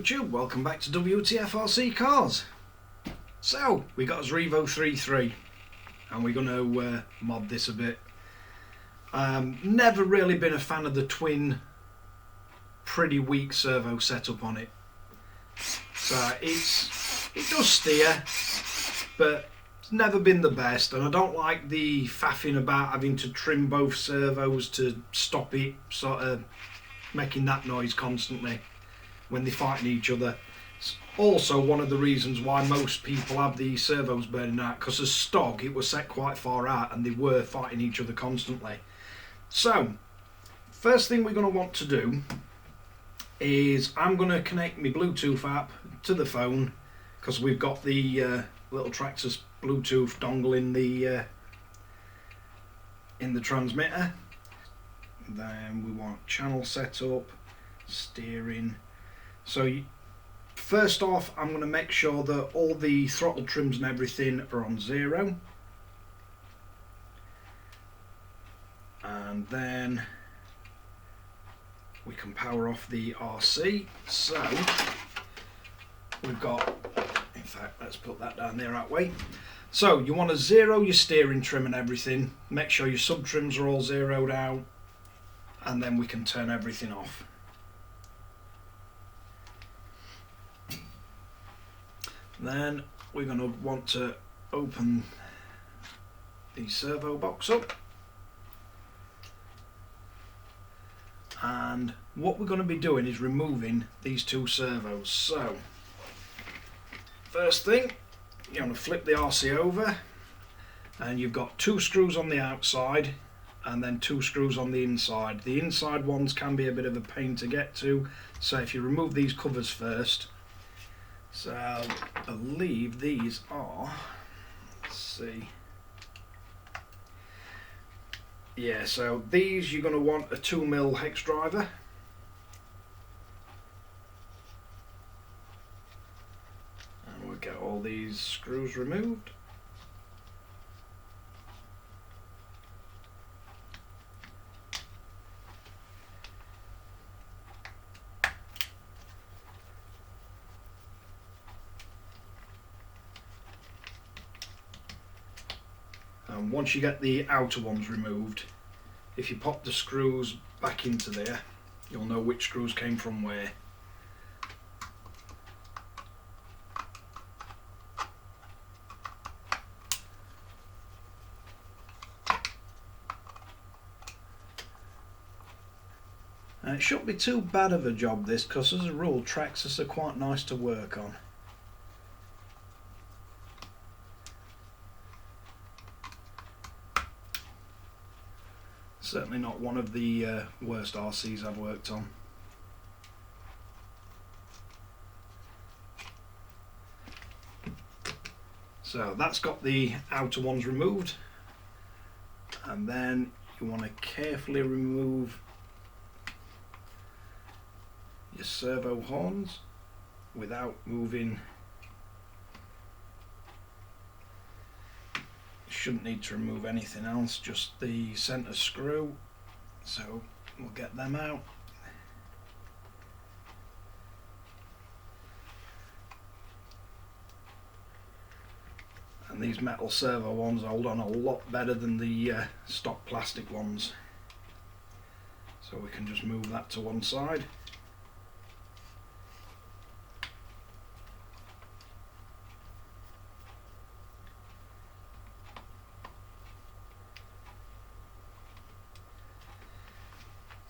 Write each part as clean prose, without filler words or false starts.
YouTube, welcome back to Wtf Rc Cars. So, we got us EREVO 3.3 and we're going to mod this a bit. Never really been a fan of the twin, pretty weak servo setup on it. So it does steer, but it's never been the best, and I don't like the faffing about having to trim both servos to stop it sort of making that noise constantly when they're fighting each other. It's also one of the reasons why most people have the servos burning out, because as stock it was set quite far out and they were fighting each other constantly. So first thing we're going to want to do is I'm going to connect my Bluetooth app to the phone, because we've got the little Traxxas Bluetooth dongle in the transmitter. Then we want channel setup, steering. So first off, I'm going to make sure that all the throttle trims and everything are on 0, and then we can power off the RC. So we've got, in fact, let's put that down there that way. So you want to 0 your steering trim and everything, make sure your sub trims are all zeroed out, and then we can turn everything off. Then we're going to want to open the servo box up, and what we're going to be doing is removing these two servos. So first thing, you're going to flip the RC over, and you've got 2 screws on the outside and then 2 screws on the inside. The inside ones can be a bit of a pain to get to, so if you remove these covers first. So I believe these are, let's see, yeah, so these you're going to want a 2mm hex driver, and we'll get all these screws removed. And once you get the outer ones removed, if you pop the screws back into there, you'll know which screws came from where. And it shouldn't be too bad of a job this, because as a rule Traxxas are quite nice to work on. Certainly not one of the worst RCs I've worked on. So that's got the outer ones removed, and then you want to carefully remove your servo horns without moving. Shouldn't need to remove anything else, just the center screw, so we'll get them out. And these metal servo ones hold on a lot better than the stock plastic ones, so we can just move that to one side.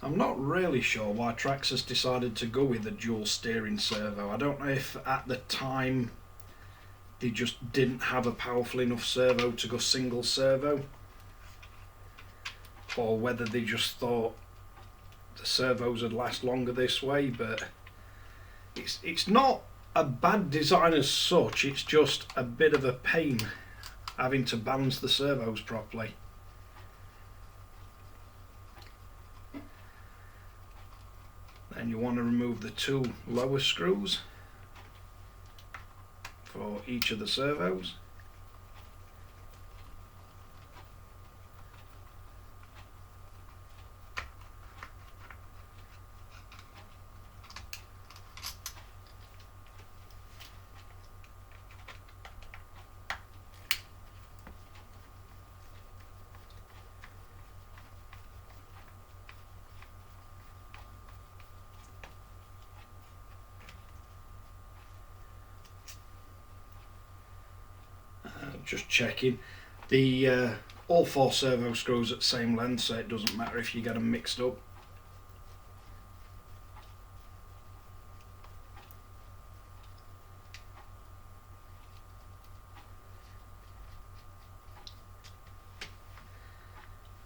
I'm not really sure why Traxxas decided to go with a dual steering servo. I don't know if at the time they just didn't have a powerful enough servo to go single servo, or whether they just thought the servos would last longer this way, but it's not a bad design as such, it's just a bit of a pain having to balance the servos properly. And you want to remove the 2 lower screws for each of the servos. just checking. The all 4 servo screws at the same length, so it doesn't matter if you get them mixed up.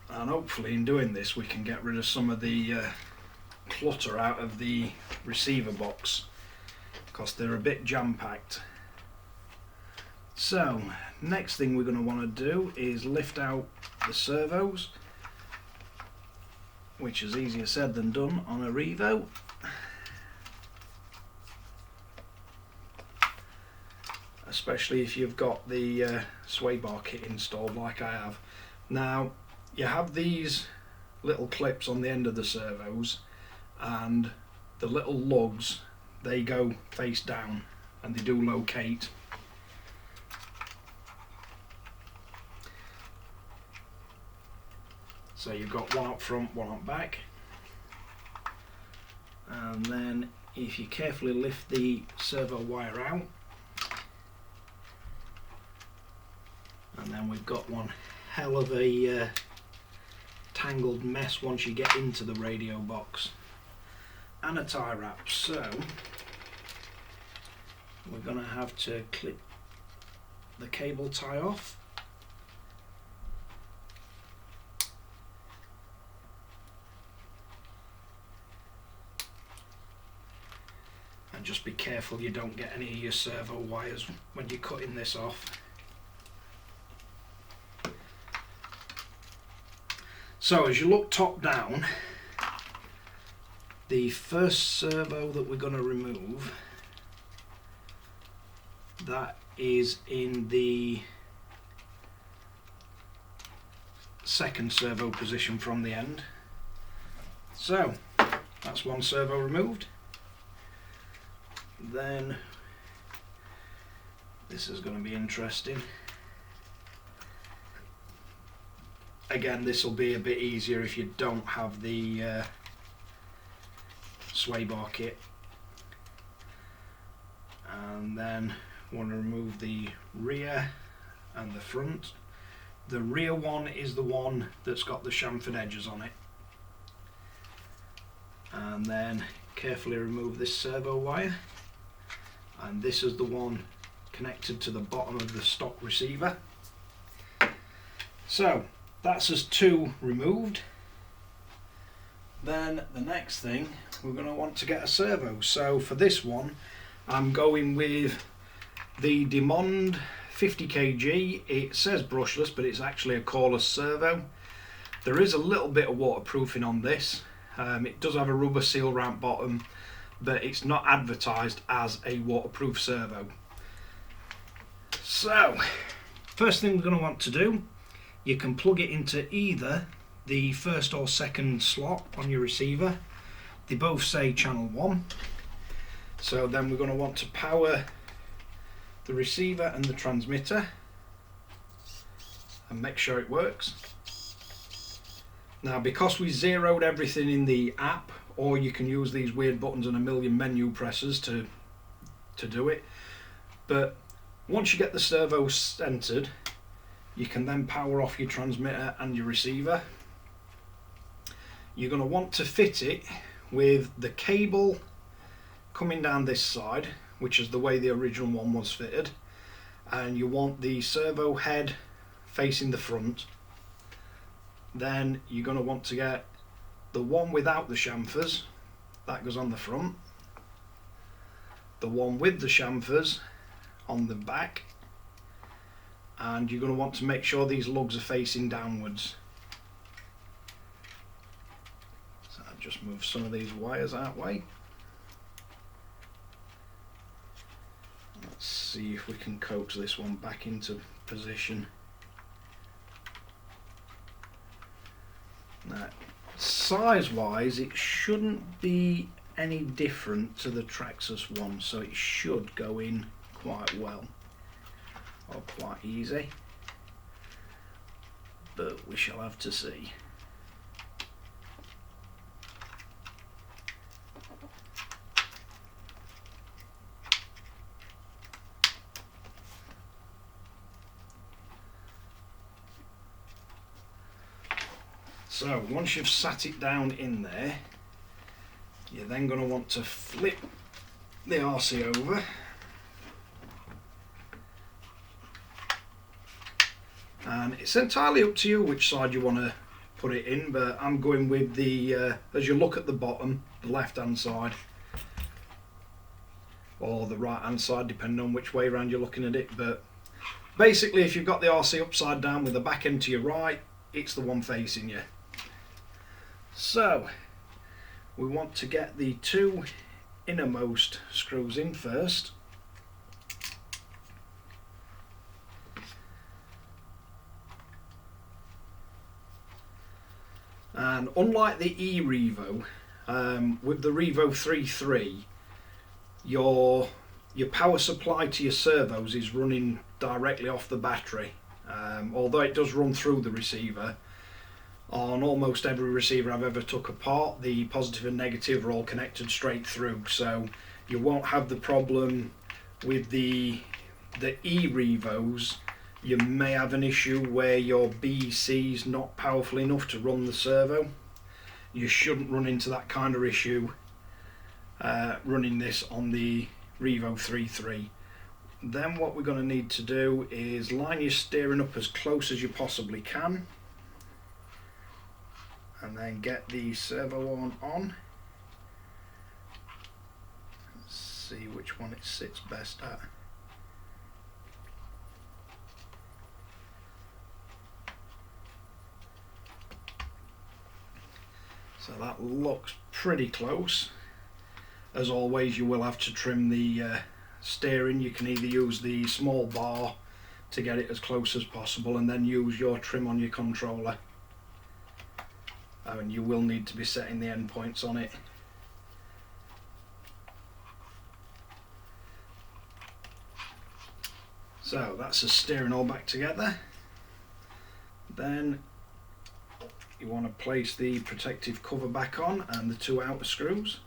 And hopefully in doing this we can get rid of some of the clutter out of the receiver box, because they're a bit jam-packed. So next thing we're going to want to do is lift out the servos, which is easier said than done on a Revo. Especially if you've got the sway bar kit installed like I have. Now you have these little clips on the end of the servos, and the little lugs, they go face down and they do locate. So you've got one up front, one up back, and then if you carefully lift the servo wire out, and then we've got one hell of a tangled mess once you get into the radio box, and a tie wrap. So we're going to have to clip the cable tie off, and just be careful you don't get any of your servo wires when you're cutting this off. So as you look top down, the first servo that we're going to remove, that is in the second servo position from the end. So that's one servo removed. Then this is going to be interesting. Again, this will be a bit easier if you don't have the sway bar kit. And then want to remove the rear and the front. The rear one is the one that's got the chamfered edges on it. And then carefully remove this servo wire. And this is the one connected to the bottom of the stock receiver. So that's as 2 removed. Then the next thing, we're going to want to get a servo. So for this one I'm going with the Dmond 50kg. It says brushless, but it's actually a coreless servo. There is a little bit of waterproofing on this. It does have a rubber seal ramp bottom, but it's not advertised as a waterproof servo. So first thing we're going to want to do, you can plug it into either the first or second slot on your receiver. They both say channel 1. So then we're going to want to power the receiver and the transmitter and make sure it works. Now because we zeroed everything in the app, or you can use these weird buttons and a million menu presses to do it, but once you get the servo centered, you can then power off your transmitter and your receiver. You're going to want to fit it with the cable coming down this side, which is the way the original one was fitted, and you want the servo head facing the front. Then you're going to want to get the one without the chamfers, that goes on the front, the one with the chamfers on the back, and you're going to want to make sure these lugs are facing downwards. So I'll just move some of these wires out way. Let's see if we can coax this one back into position. Now, size wise it shouldn't be any different to the Traxxas one, so it should go in quite well, or quite easy, but we shall have to see. So once you've sat it down in there, you're then going to want to flip the RC over. And it's entirely up to you which side you want to put it in, but I'm going with the, as you look at the bottom, the left hand side, or the right hand side depending on which way around you're looking at it. But basically if you've got the RC upside down with the back end to your right, it's the one facing you. So we want to get the two innermost screws in first. And unlike the E-REVO, with the Revo 3.3, your power supply to your servos is running directly off the battery. Although it does run through the receiver, on almost every receiver I've ever took apart, the positive and negative are all connected straight through, so you won't have the problem with the E-REVOs. You may have an issue where your BEC is not powerful enough to run the servo. You shouldn't run into that kind of issue running this on the Revo 3.3. Then what we're going to need to do is line your steering up as close as you possibly can, and then get the servo on. Let's see which one it sits best at. So that looks pretty close. As always, you will have to trim the steering. You can either use the small bar to get it as close as possible and then use your trim on your controller. And you will need to be setting the endpoints on it. So that's the steering all back together. Then you want to place the protective cover back on and the two outer screws.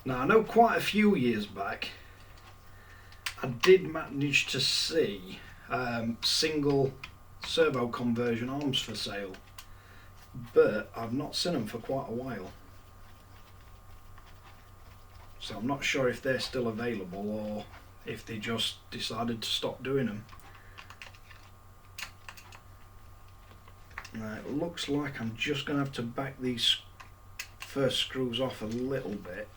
Now I know quite a few years back I did manage to see single servo conversion arms for sale, but I've not seen them for quite a while, so I'm not sure if they're still available or if they just decided to stop doing them. Now it looks like I'm just going to have to back these first screws off a little bit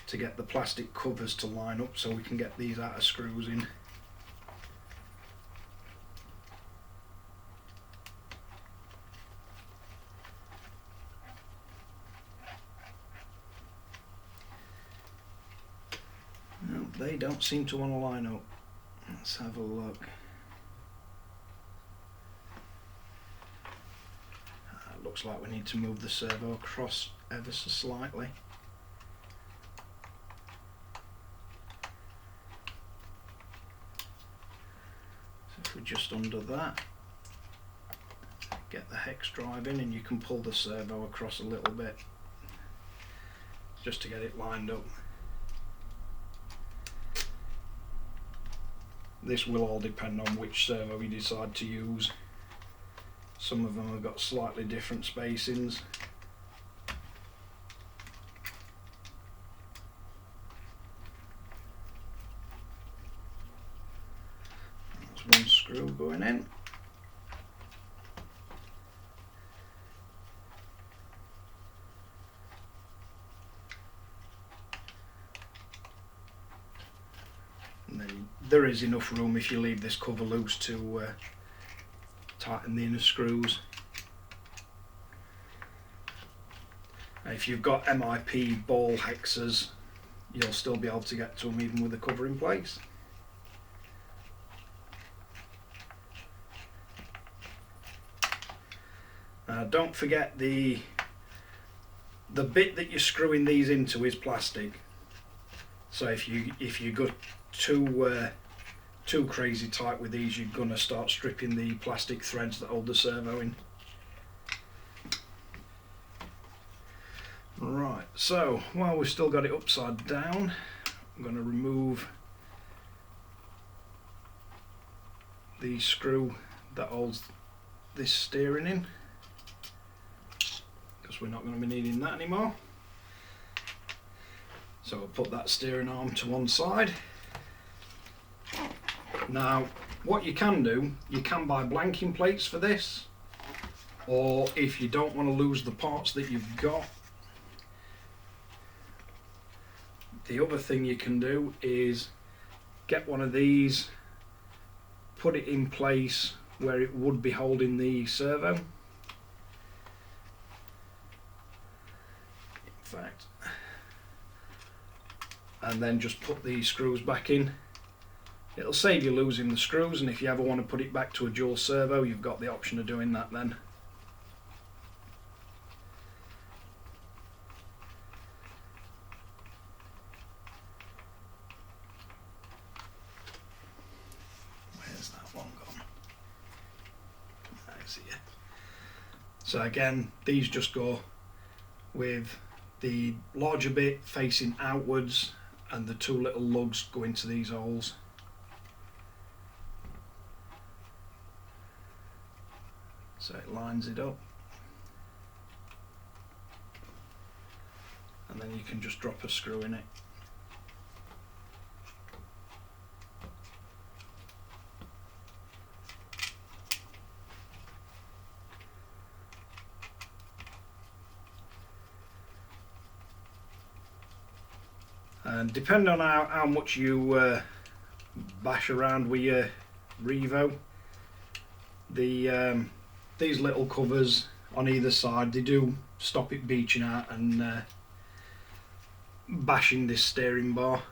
to get the plastic covers to line up so we can get these outer screws in. No, they don't seem to want to line up. Let's have a look. Looks like we need to move the servo across ever so slightly. So if we just undo that, get the hex drive in, and you can pull the servo across a little bit just to get it lined up. This will all depend on which servo you decide to use. Some of them have got slightly different spacings. There's one screw going in. And then there is enough room if you leave this cover loose to tighten the inner screws. If you've got MIP ball hexes, you'll still be able to get to them even with the cover in place. Don't forget the bit that you're screwing these into is plastic. So if you go too crazy tight with these, you're going to start stripping the plastic threads that hold the servo in. Right, so while we've still got it upside down, I'm going to remove the the screw that holds this steering in, because we're not going to be needing that anymore. So I'll put that steering arm to one side. Now what you can do, you can buy blanking plates for this, or if you don't want to lose the parts that you've got, the other thing you can do is get one of these, put it in place where it would be holding the servo. In fact, and then just put these screws back in. It'll save you losing the screws, and if you ever want to put it back to a dual servo, you've got the option of doing that then. Where's that one gone? I see it. So again, these just go with the larger bit facing outwards and the two little lugs go into these holes. So it lines it up, and then you can just drop a screw in it. And depending on how much you bash around with your EREVO, these little covers on either side, they do stop it beaching out and bashing this steering bar.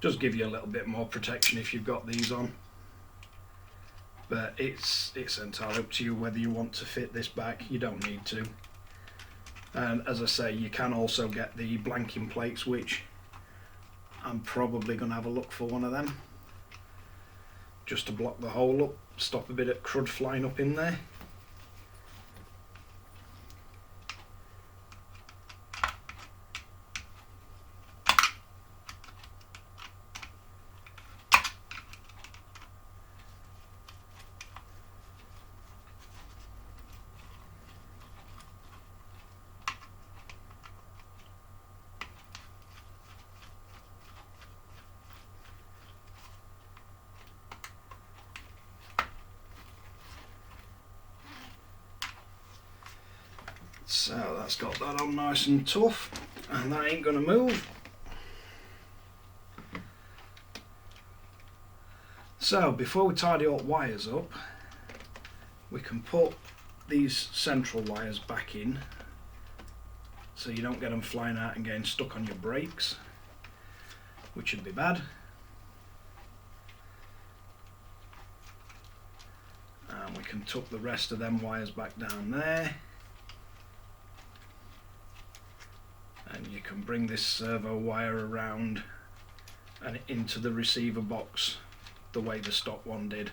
Does give you a little bit more protection if you've got these on, but it's entirely up to you whether you want to fit this back. You don't need to. And as I say, you can also get the blanking plates, which I'm probably going to have a look for one of them, just to block the hole up, stop a bit of crud flying up in there. So that's got that on nice and tough, and that ain't going to move. So before we tidy all wires up, we can put these central wires back in so you don't get them flying out and getting stuck on your brakes, which would be bad. And we can tuck the rest of them wires back down there. And you can bring this servo wire around and into the receiver box the way the stock one did.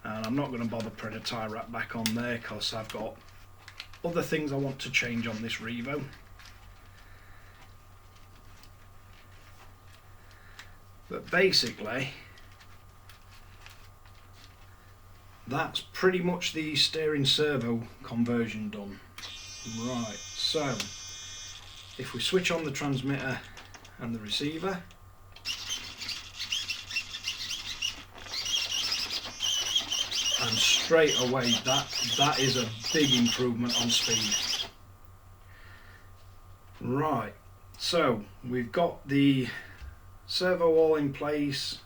And I'm not going to bother putting a tie wrap back on there because I've got other things I want to change on this EREVO. But basically, that's pretty much the steering servo conversion done. Right, so if we switch on the transmitter and the receiver, and straight away that is a big improvement on speed. Right, so we've got the servo all in place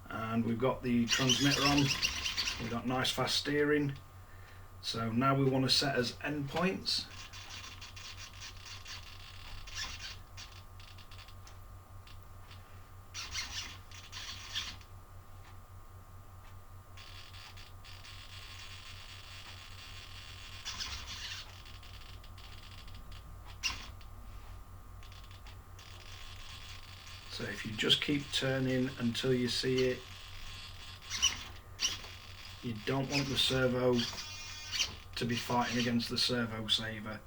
and we've got the transmitter on, we've got nice fast steering. So now we want to set as endpoints. So if you just keep turning until you see it, you don't want the servo to be fighting against the servo saver.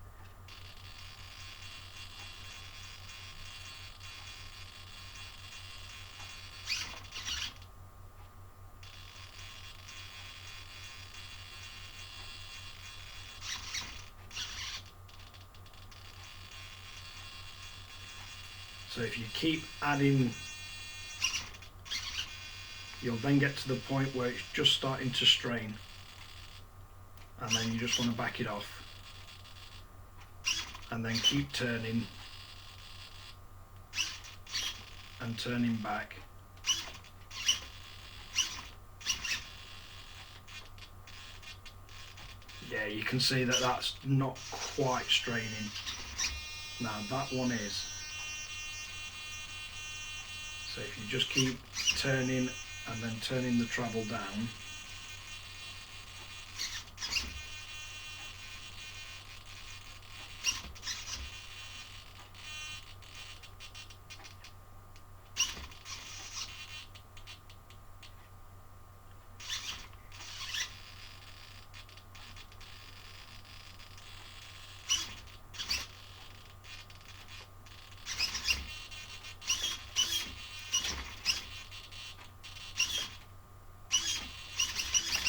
So if you keep adding, you'll then get to the point where it's just starting to strain, and then you just want to back it off and then keep turning and turning back. Yeah, you can see that that's not quite straining. Now that one is. So if you just keep turning and then turning the travel down,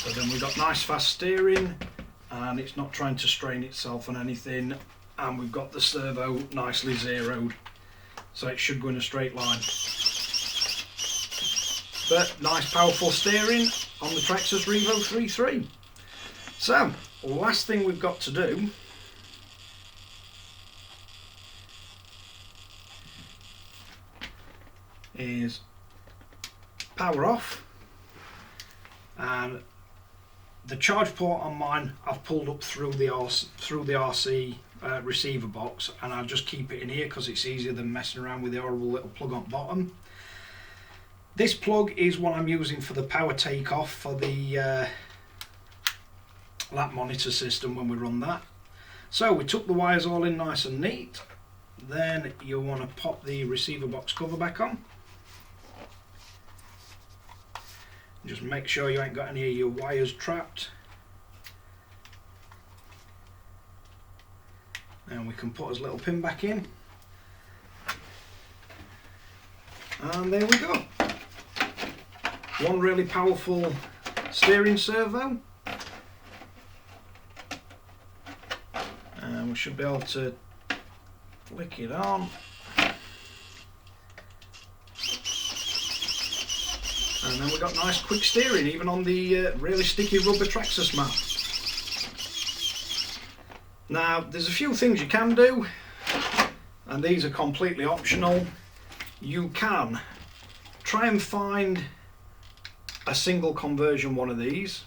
so then we've got nice fast steering and it's not trying to strain itself on anything, and we've got the servo nicely zeroed, so it should go in a straight line. But nice powerful steering on the Traxxas EREVO 3.3. So last thing we've got to do is power off, and the charge port on mine I've pulled up through the RC receiver box, and I'll just keep it in here because it's easier than messing around with the horrible little plug on bottom. This plug is what I'm using for the power takeoff for the lap monitor system when we run that. So we took the wires all in nice and neat. Then you'll want to pop the receiver box cover back on. Just make sure you ain't got any of your wires trapped. And we can put his little pin back in. And there we go. One really powerful steering servo. And we should be able to flick it on. And then we've got nice quick steering even on the really sticky rubber Traxxas mat. Now there's a few things you can do, and these are completely optional. You can try and find a single conversion one of these,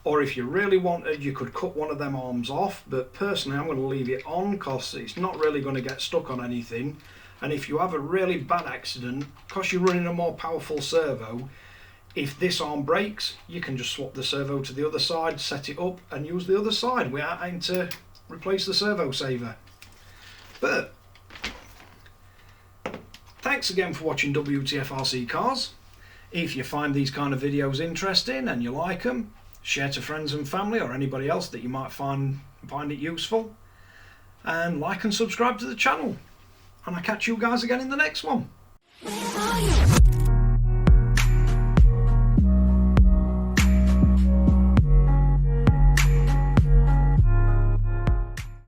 or if you really wanted you could cut one of them arms off, but personally I'm going to leave it on because it's not really going to get stuck on anything. And if you have a really bad accident, because you're running a more powerful servo, if this arm breaks, you can just swap the servo to the other side, set it up and use the other side without having to replace the servo saver. But thanks again for watching Wtf Rc Cars. If you find these kind of videos interesting and you like them, share to friends and family or anybody else that you might find it useful, and like and subscribe to the channel. And I'll catch you guys again in the next one.